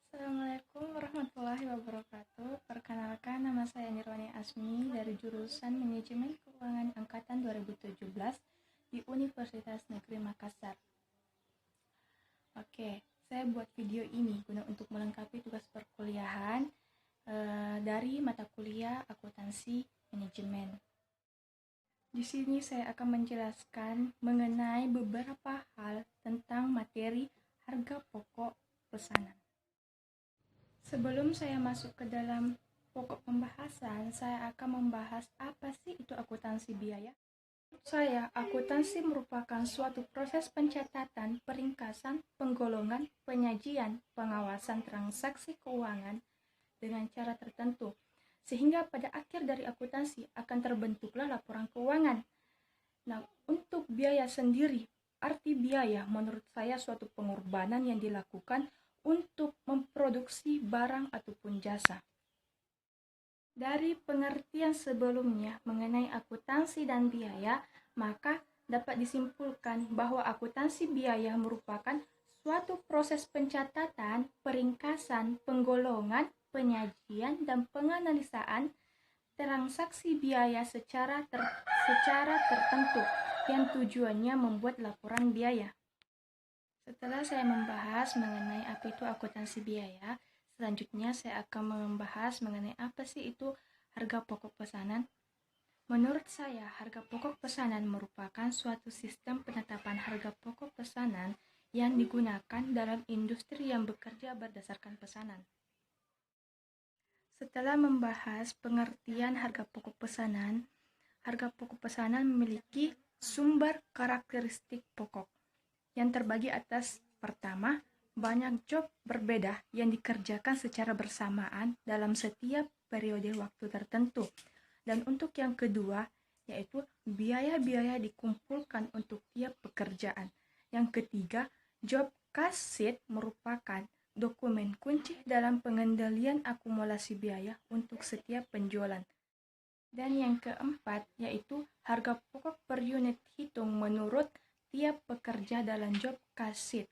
Assalamualaikum warahmatullahi wabarakatuh. Perkenalkan, nama saya Nirwani Asmi dari jurusan Manajemen Keuangan Angkatan 2017 di Universitas Negeri Makassar. Oke, saya buat video ini guna untuk melengkapi tugas perkuliahan dari mata kuliah akuntansi manajemen. Di sini saya akan menjelaskan mengenai beberapa hal tentang materi harga pokok pesanan. Sebelum saya masuk ke dalam pokok pembahasan, saya akan membahas apa sih itu akuntansi biaya. Menurut saya, akuntansi merupakan suatu proses pencatatan, peringkasan, penggolongan, penyajian, pengawasan transaksi keuangan dengan cara tertentu, sehingga pada akhir dari akuntansi akan terbentuklah laporan keuangan. Nah, untuk biaya sendiri, arti biaya menurut saya suatu pengorbanan yang dilakukan untuk memproduksi barang ataupun jasa. Dari pengertian sebelumnya mengenai akuntansi dan biaya, maka dapat disimpulkan bahwa akuntansi biaya merupakan suatu proses pencatatan, peringkasan, penggolongan, penyajian, dan penganalisaan transaksi biaya secara tertentu yang tujuannya membuat laporan biaya. Setelah saya membahas mengenai apa itu akuntansi biaya, selanjutnya saya akan membahas mengenai apa sih itu harga pokok pesanan. Menurut saya, harga pokok pesanan merupakan suatu sistem penetapan harga pokok pesanan yang digunakan dalam industri yang bekerja berdasarkan pesanan. Setelah membahas pengertian harga pokok pesanan memiliki sumber karakteristik pokok yang terbagi atas: pertama, banyak job berbeda yang dikerjakan secara bersamaan dalam setiap periode waktu tertentu. Dan untuk yang kedua, yaitu biaya-biaya dikumpulkan untuk tiap pekerjaan. Yang ketiga, job cost sheet merupakan dokumen kunci dalam pengendalian akumulasi biaya untuk setiap penjualan. Dan yang keempat, yaitu harga pokok per unit hitung menurut tiap pekerja dalam job cost sheet.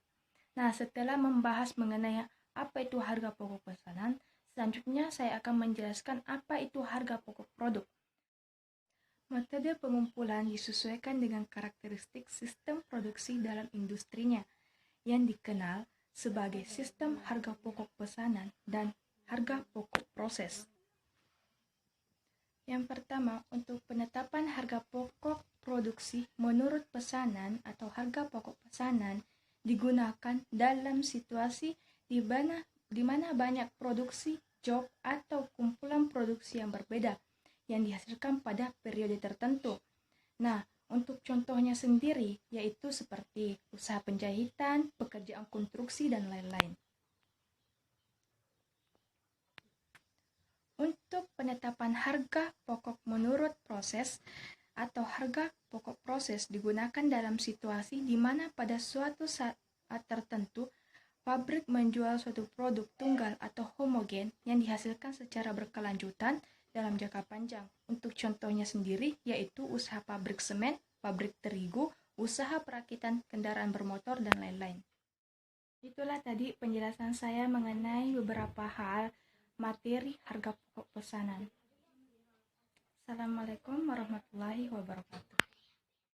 Nah, setelah membahas mengenai apa itu harga pokok pesanan, selanjutnya saya akan menjelaskan apa itu harga pokok produk. Metode pengumpulan disesuaikan dengan karakteristik sistem produksi dalam industrinya, yang dikenal sebagai sistem harga pokok pesanan dan harga pokok proses. Yang pertama, untuk penetapan harga pokok produksi menurut pesanan atau harga pokok pesanan digunakan dalam situasi di mana banyak produksi, job, atau kumpulan produksi yang berbeda yang dihasilkan pada periode tertentu. Nah, untuk contohnya sendiri, yaitu seperti usaha penjahitan, pekerjaan konstruksi, dan lain-lain. Untuk penetapan harga pokok menurut proses atau harga pokok proses digunakan dalam situasi di mana pada suatu saat tertentu pabrik menjual suatu produk tunggal atau homogen yang dihasilkan secara berkelanjutan dalam jangka panjang. Untuk contohnya sendiri yaitu usaha pabrik semen, pabrik terigu, usaha perakitan kendaraan bermotor, dan lain-lain. Itulah tadi penjelasan saya mengenai beberapa hal materi harga pokok pesanan. Assalamualaikum warahmatullahi wabarakatuh.